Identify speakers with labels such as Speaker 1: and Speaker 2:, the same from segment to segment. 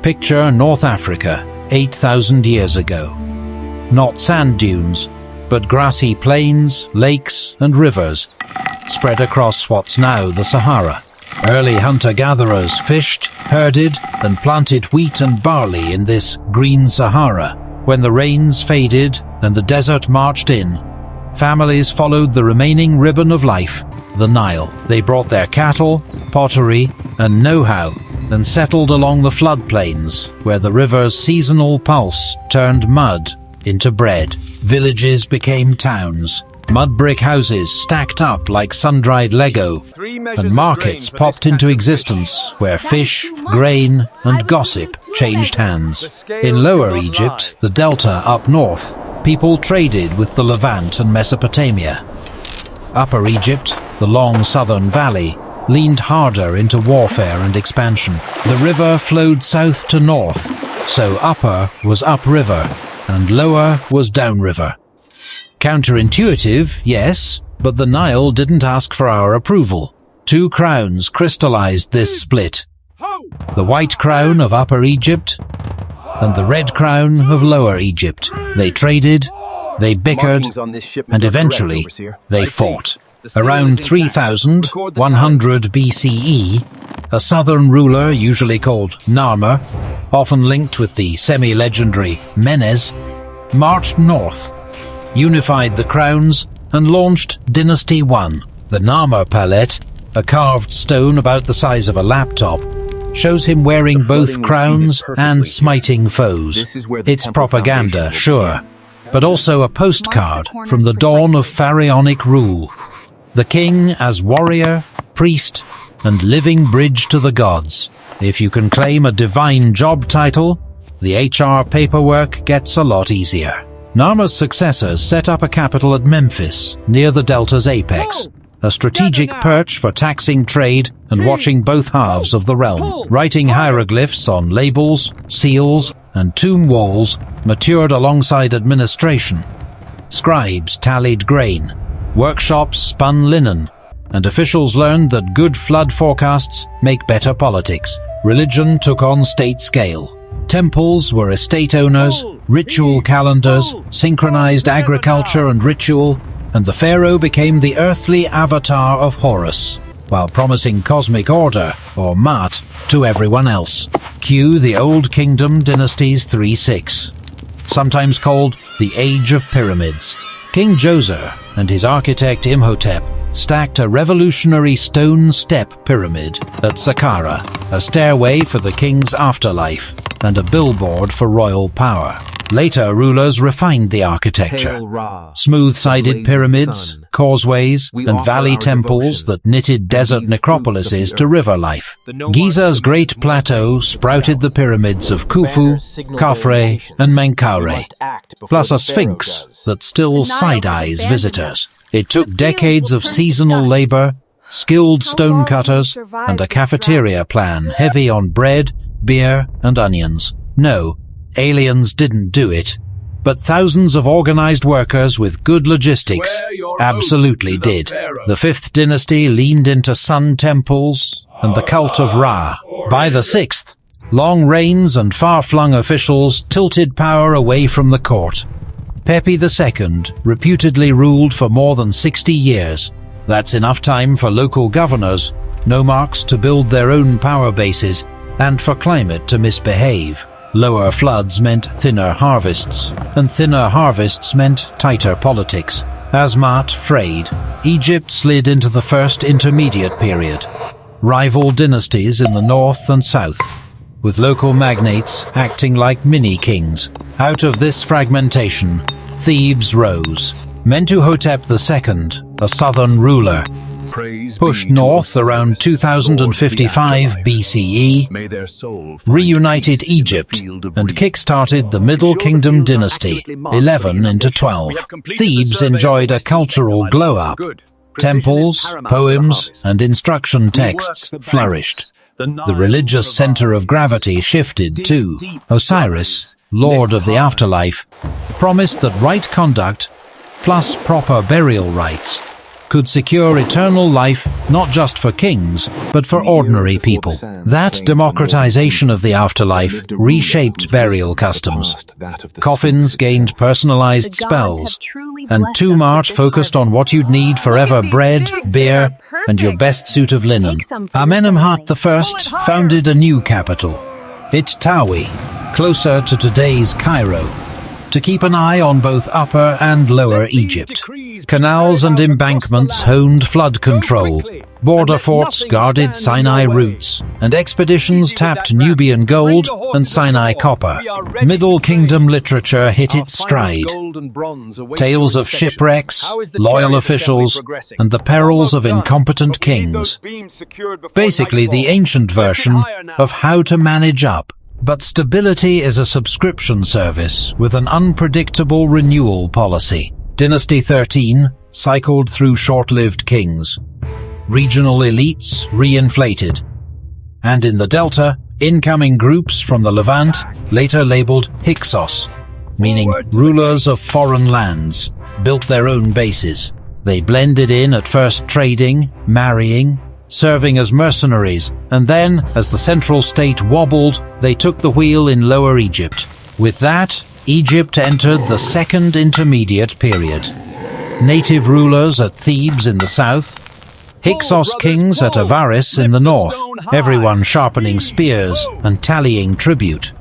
Speaker 1: Picture North Africa, 8,000 years ago. Not sand dunes, but grassy plains, lakes and rivers spread across what's now the Sahara. Early hunter-gatherers fished, herded and planted wheat and barley in this Green Sahara. When the rains faded and the desert marched in, families followed the remaining ribbon of life, the Nile. They brought their cattle, pottery and know-how and settled along the floodplains where the river's seasonal pulse turned mud into bread. Villages became towns. Mud brick houses stacked up like sun-dried Lego, and markets popped into existence where fish, grain and gossip changed hands. In Lower Egypt, the delta up north, people traded with the Levant and Mesopotamia. Upper Egypt, the long southern valley, leaned harder into warfare and expansion. The river flowed south to north, so upper was upriver and lower was downriver. Counterintuitive, yes, but the Nile didn't ask for our approval. Two crowns crystallized this split. The white crown of Upper Egypt and the red crown of Lower Egypt. They traded, they bickered, and eventually they fought. Around 3100 BCE, a southern ruler, usually called Narmer, often linked with the semi-legendary Menes, marched north, unified the crowns and launched Dynasty 1. The Narmer palette, a carved stone about the size of a laptop, shows him wearing both crowns and smiting foes. It's propaganda, sure, but also a postcard from the dawn of pharaonic rule. The king as warrior, priest, and living bridge to the gods. If you can claim a divine job title, the HR paperwork gets a lot easier. Narmer's successors set up a capital at Memphis, near the delta's apex, a strategic perch for taxing trade and watching both halves of the realm. Writing hieroglyphs on labels, seals, and tomb walls matured alongside administration. Scribes tallied grain, workshops spun linen, and officials learned that good flood forecasts make better politics. Religion took on state scale. Temples were estate owners, ritual calendars synchronized agriculture and ritual, and the pharaoh became the earthly avatar of Horus, while promising cosmic order, or Maat, to everyone else. Cue the Old Kingdom dynasties 3-6, sometimes called the Age of Pyramids. King Djoser and his architect Imhotep stacked a revolutionary stone step pyramid at Saqqara, a stairway for the king's afterlife and a billboard for royal power. Later rulers refined the architecture. Smooth-sided pyramids, causeways, and valley temples that knitted desert necropolises to river life. Giza's Great Plateau sprouted the pyramids of Khufu, Khafre, and Menkaure, plus a sphinx that still side-eyes visitors. It took decades of seasonal labor, skilled stonecutters, and a cafeteria plan heavy on bread, beer, and onions. No, aliens didn't do it, but thousands of organized workers with good logistics absolutely did. The Fifth Dynasty leaned into sun temples and the cult of Ra. By the Sixth, long reigns and far-flung officials tilted power away from the court. Pepi II reputedly ruled for more than 60 years. That's enough time for local governors, nomarchs to build their own power bases, and for climate to misbehave. Lower floods meant thinner harvests, and thinner harvests meant tighter politics. As Maat frayed, Egypt slid into the first intermediate period. Rival dynasties in the north and south, with local magnates acting like mini-kings. Out of this fragmentation, Thebes rose. Mentuhotep II, a southern ruler, pushed north around 2055 BCE, reunited Egypt, and kick-started the Middle Kingdom dynasty, 11 into 12. Thebes enjoyed a cultural glow-up. Temples, poems, and instruction texts flourished. The religious center of gravity shifted too. Osiris, lord of the afterlife, promised that right conduct, plus proper burial rites, could secure eternal life not just for kings, but for ordinary people. That democratization of the afterlife reshaped burial customs. Coffins gained personalized spells, and tomb art focused on what you'd need forever: bread, beer, and your best suit of linen. Amenemhat I founded a new capital, It-Tawi, closer to today's Cairo, to keep an eye on both Upper and Lower Egypt. Canals and embankments honed flood control, border forts guarded Sinai routes, and expeditions tapped Nubian gold and Sinai copper. Middle Kingdom literature hit its stride. Tales of shipwrecks, loyal officials, and the perils of incompetent kings. Basically the ancient version of how to manage up. But stability is a subscription service with an unpredictable renewal policy. Dynasty 13 cycled through short-lived kings. Regional elites re-inflated. And in the Delta, incoming groups from the Levant, later labeled Hyksos, meaning rulers of foreign lands, built their own bases. They blended in at first trading, marrying, serving as mercenaries, and then, as the central state wobbled, they took the wheel in Lower Egypt. With that, Egypt entered the Second Intermediate Period. Native rulers at Thebes in the south, Hyksos kings at Avaris in the north, everyone sharpening spears and tallying tribute.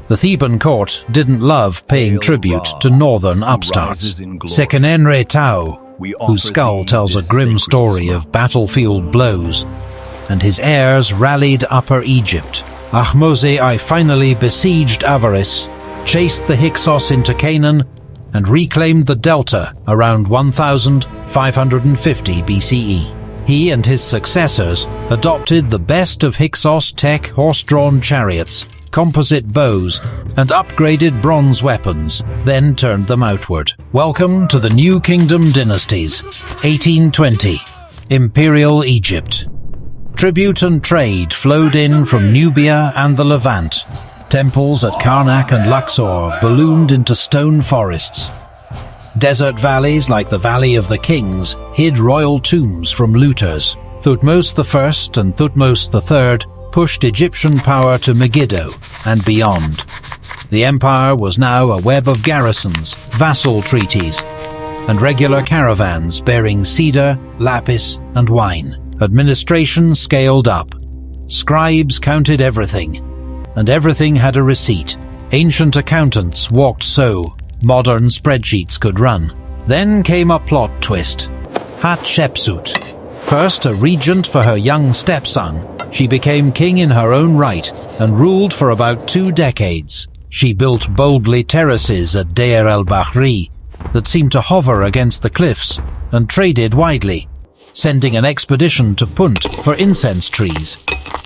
Speaker 1: The Theban court didn't love paying tribute to northern upstarts. Sekenenre Tau, whose skull tells a grim story of battlefield blows, and his heirs rallied Upper Egypt. Ahmose I finally besieged Avaris, chased the Hyksos into Canaan, and reclaimed the Delta around 1550 BCE. He and his successors adopted the best of Hyksos tech: horse-drawn chariots, composite bows, and upgraded bronze weapons, then turned them outward. Welcome to the New Kingdom dynasties. 1820. Imperial Egypt. Tribute and trade flowed in from Nubia and the Levant. Temples at Karnak and Luxor ballooned into stone forests. Desert valleys like the Valley of the Kings hid royal tombs from looters. Thutmose I and Thutmose III pushed Egyptian power to Megiddo and beyond. The empire was now a web of garrisons, vassal treaties, and regular caravans bearing cedar, lapis, and wine. Administration scaled up. Scribes counted everything, and everything had a receipt. Ancient accountants walked so modern spreadsheets could run. Then came a plot twist. Hatshepsut. First a regent for her young stepson, she became king in her own right and ruled for about 2 decades. She built boldly terraces at Deir el-Bahri that seemed to hover against the cliffs, and traded widely, sending an expedition to Punt for incense trees,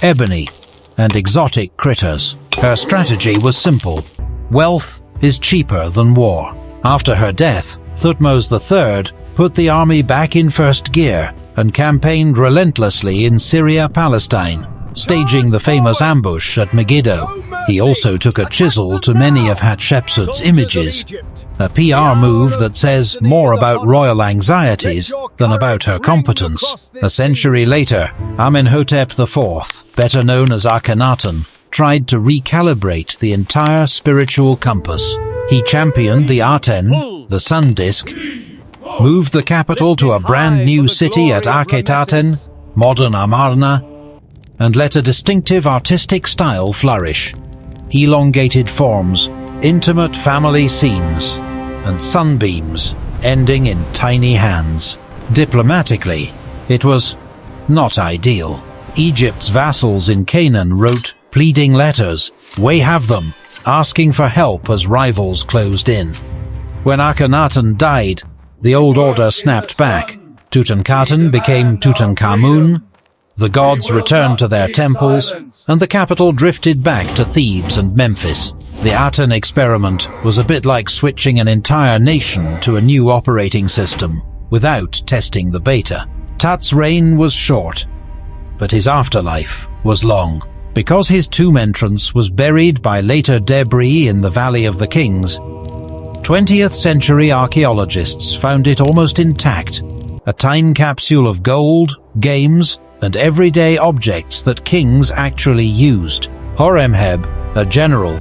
Speaker 1: ebony, and exotic critters. Her strategy was simple. Wealth is cheaper than war. After her death, Thutmose III put the army back in first gear and campaigned relentlessly in Syria-Palestine, staging the famous ambush at Megiddo. He also took a chisel to many of Hatshepsut's images, a PR move that says more about royal anxieties than about her competence. A century later, Amenhotep IV, better known as Akhenaten, tried to recalibrate the entire spiritual compass. He championed the Aten, the sun disk, moved the capital to a brand new city at Akhetaten, modern Amarna, and let a distinctive artistic style flourish. Elongated forms, intimate family scenes, and sunbeams ending in tiny hands. Diplomatically, it was not ideal. Egypt's vassals in Canaan wrote pleading letters, "We have them," asking for help as rivals closed in. When Akhenaten died, the old order snapped back. Tutankhaten became Tutankhamun, the gods returned to their temples, and the capital drifted back to Thebes and Memphis. The Aten experiment was a bit like switching an entire nation to a new operating system without testing the beta. Tut's reign was short, but his afterlife was long. Because his tomb entrance was buried by later debris in the Valley of the Kings, 20th century archaeologists found it almost intact, a time capsule of gold, games, and everyday objects that kings actually used. Horemheb, a general,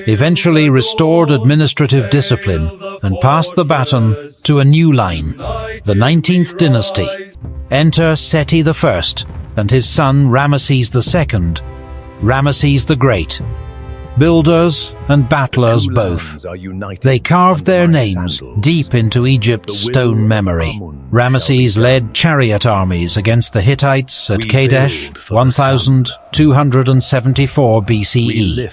Speaker 1: eventually restored administrative discipline and passed the baton to a new line, the 19th dynasty. Enter Seti I and his son Ramesses II, Ramesses the Great. Builders and battlers both. They carved their names deep into Egypt's stone memory. Ramesses led chariot armies against the Hittites at Kadesh, 1274 BCE.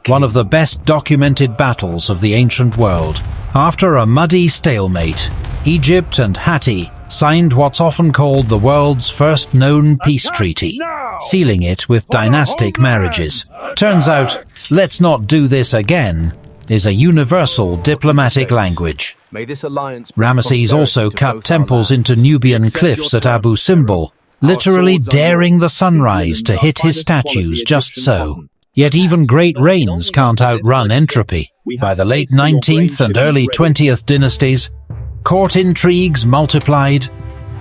Speaker 1: One of the best documented battles of the ancient world. After a muddy stalemate, Egypt and Hatti signed what's often called the world's first known peace treaty, sealing it with dynastic marriages. Turns out, "Let's not do this again," is a universal diplomatic language. Ramesses also cut temples into Nubian cliffs at Abu Simbel, literally daring the sunrise to hit his statues just so. Yet even great rains can't outrun entropy. By the late 19th and early 20th dynasties, court intrigues multiplied,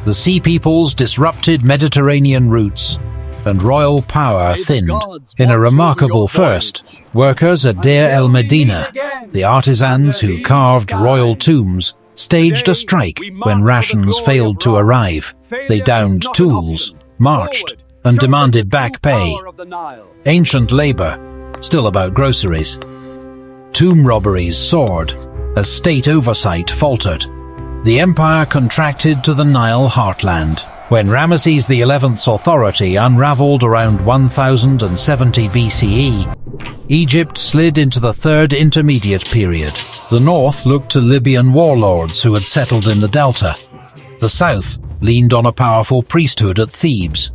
Speaker 1: the Sea Peoples disrupted Mediterranean routes, and royal power thinned. In a remarkable first, workers at Deir el-Medina, the artisans who carved royal tombs, staged a strike when rations failed to arrive. They downed tools, marched, and demanded back pay. Ancient labor, still about groceries. Tomb robberies soared as state oversight faltered. The empire contracted to the Nile heartland. When Ramesses XI's authority unraveled around 1070 BCE, Egypt slid into the Third Intermediate Period. The north looked to Libyan warlords who had settled in the delta. The south leaned on a powerful priesthood at Thebes.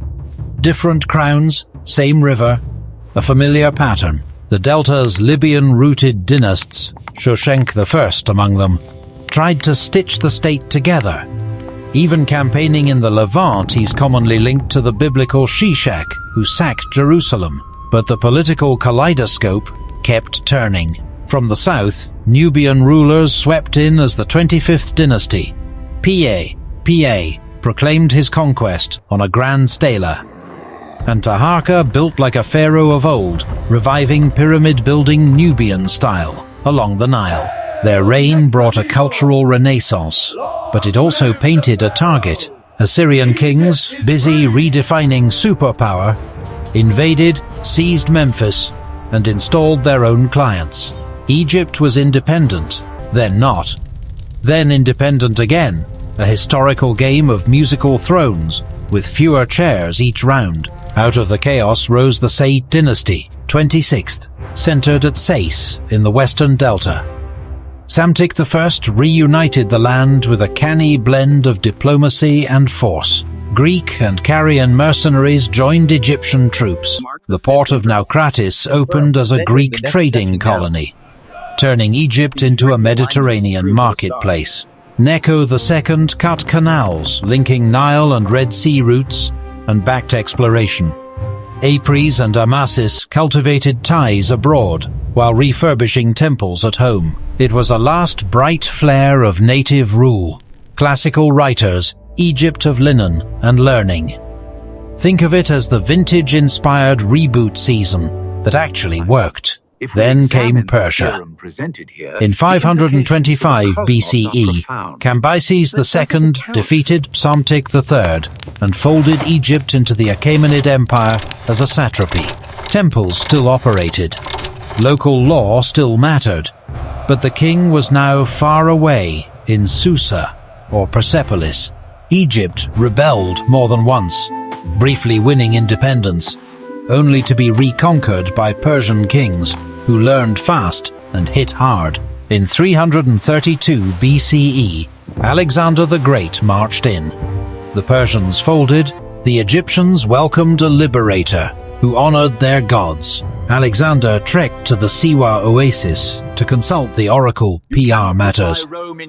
Speaker 1: Different crowns, same river, a familiar pattern. The delta's Libyan-rooted dynasts, Shoshenq I among them, tried to stitch the state together. Even campaigning in the Levant, he's commonly linked to the biblical Shishak, who sacked Jerusalem. But the political kaleidoscope kept turning. From the south, Nubian rulers swept in as the 25th dynasty. Pa proclaimed his conquest on a grand stela. And Taharqa built like a pharaoh of old, reviving pyramid-building Nubian style along the Nile. Their reign brought a cultural renaissance, but it also painted a target. Assyrian kings, busy redefining superpower, invaded, seized Memphis, and installed their own clients. Egypt was independent, then not. Then independent again, a historical game of musical thrones, with fewer chairs each round. Out of the chaos rose the Saite dynasty, 26th, centered at Sais in the western delta. Psamtik I reunited the land with a canny blend of diplomacy and force. Greek and Carian mercenaries joined Egyptian troops. The port of Naucratis opened as a Greek trading colony, turning Egypt into a Mediterranean marketplace. Necho II cut canals linking Nile and Red Sea routes and backed exploration. Apries and Amasis cultivated ties abroad while refurbishing temples at home. It was a last bright flare of native rule. Classical writers, Egypt of linen and learning. Think of it as the vintage-inspired reboot season that actually worked. Then came Persia. In 525 BCE, Cambyses II defeated Psamtik III and folded Egypt into the Achaemenid Empire as a satrapy. Temples still operated. Local law still mattered. But the king was now far away in Susa, or Persepolis. Egypt rebelled more than once, briefly winning independence, only to be reconquered by Persian kings who learned fast and hit hard. In 332 BCE, Alexander the Great marched in. The Persians folded, the Egyptians welcomed a liberator who honored their gods. Alexander trekked to the Siwa oasis to consult the oracle PR matters,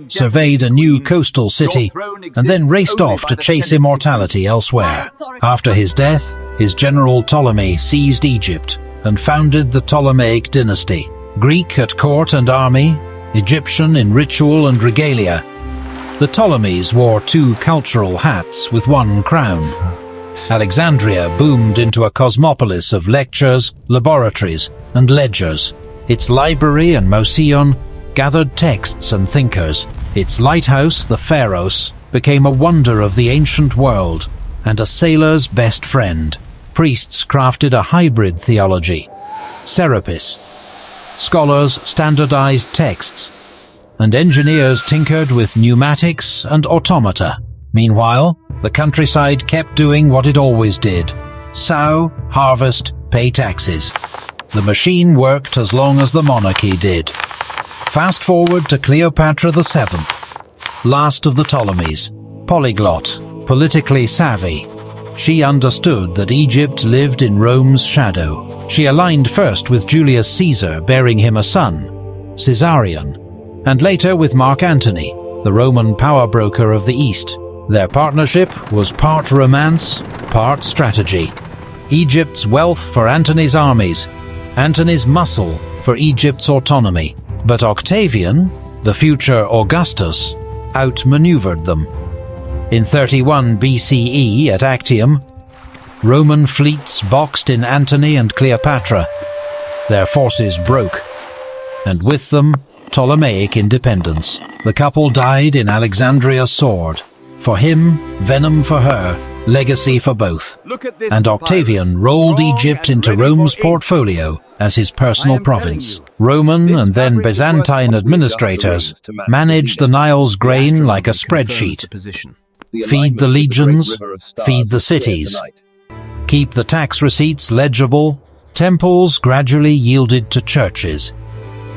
Speaker 1: surveyed a new coastal city, and then raced off to chase immortality elsewhere. After his death, his general Ptolemy seized Egypt and founded the Ptolemaic dynasty. Greek at court and army, Egyptian in ritual and regalia, The Ptolemies wore two cultural hats with one crown. Alexandria boomed into a cosmopolis of lectures, laboratories, and ledgers. Its library and Museion gathered texts and thinkers. Its lighthouse, the Pharaohs, became a wonder of the ancient world and a sailor's best friend. Priests crafted a hybrid theology, Serapis. Scholars standardized texts, and engineers tinkered with pneumatics and automata. Meanwhile, the countryside kept doing what it always did: sow, harvest, pay taxes. The machine worked as long as the monarchy did. Fast forward to Cleopatra VII, last of the Ptolemies. Polyglot, politically savvy, she understood that Egypt lived in Rome's shadow. She aligned first with Julius Caesar, bearing him a son, Caesarion, and later with Mark Antony, the Roman power broker of the East. Their partnership was part romance, part strategy. Egypt's wealth for Antony's armies, Antony's muscle for Egypt's autonomy. But Octavian, the future Augustus, outmaneuvered them. In 31 BCE at Actium, Roman fleets boxed in Antony and Cleopatra. Their forces broke, and with them, Ptolemaic independence. The couple died in Alexandria's sword. For him, venom for her, legacy for both. And Octavian rolled Egypt into Rome's portfolio as his personal province. Roman and then Byzantine administrators managed the Nile's grain like a spreadsheet. Feed the legions, feed the cities. Keep the tax receipts legible. Temples gradually yielded to churches.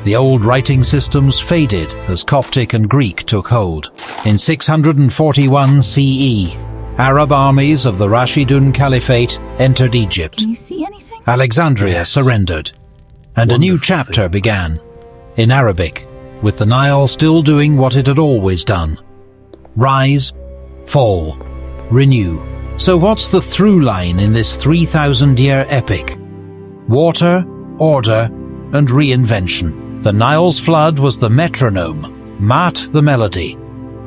Speaker 1: The old writing systems faded as Coptic and Greek took hold. In 641 CE, Arab armies of the Rashidun Caliphate entered Egypt.
Speaker 2: Can you see anything?
Speaker 1: Alexandria surrendered, and a new chapter began, in Arabic, with the Nile still doing what it had always done: rise, fall, renew. So what's the through line in this 3,000-year epic? Water, order, and reinvention. The Nile's flood was the metronome, Mat the melody,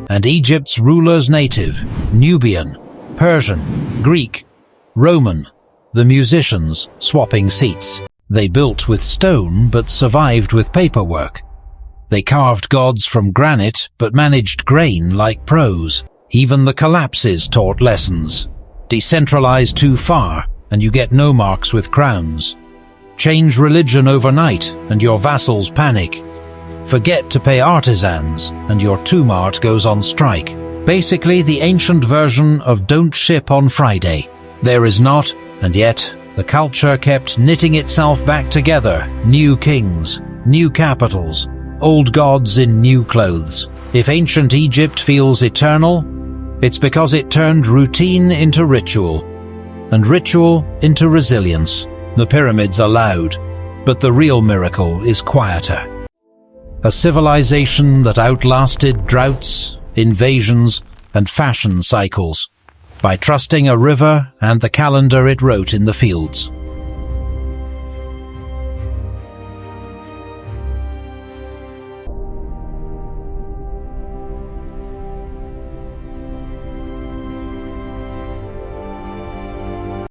Speaker 1: and Egypt's rulers native, Nubian, Persian, Greek, Roman, the musicians swapping seats. They built with stone but survived with paperwork. They carved gods from granite but managed grain like prose. Even the collapses taught lessons. Decentralize too far and you get nomarchs with crowns. Change religion overnight and your vassals panic. Forget to pay artisans and your tumart goes on strike. Basically the ancient version of don't ship on Friday. There is not, and yet the culture kept knitting itself back together. New kings, new capitals, old gods in new clothes. If ancient Egypt feels eternal, it's because it turned routine into ritual, and ritual into resilience. The pyramids are loud, but the real miracle is quieter. A civilization that outlasted droughts, invasions, and fashion cycles by trusting a river and the calendar it wrote in the fields.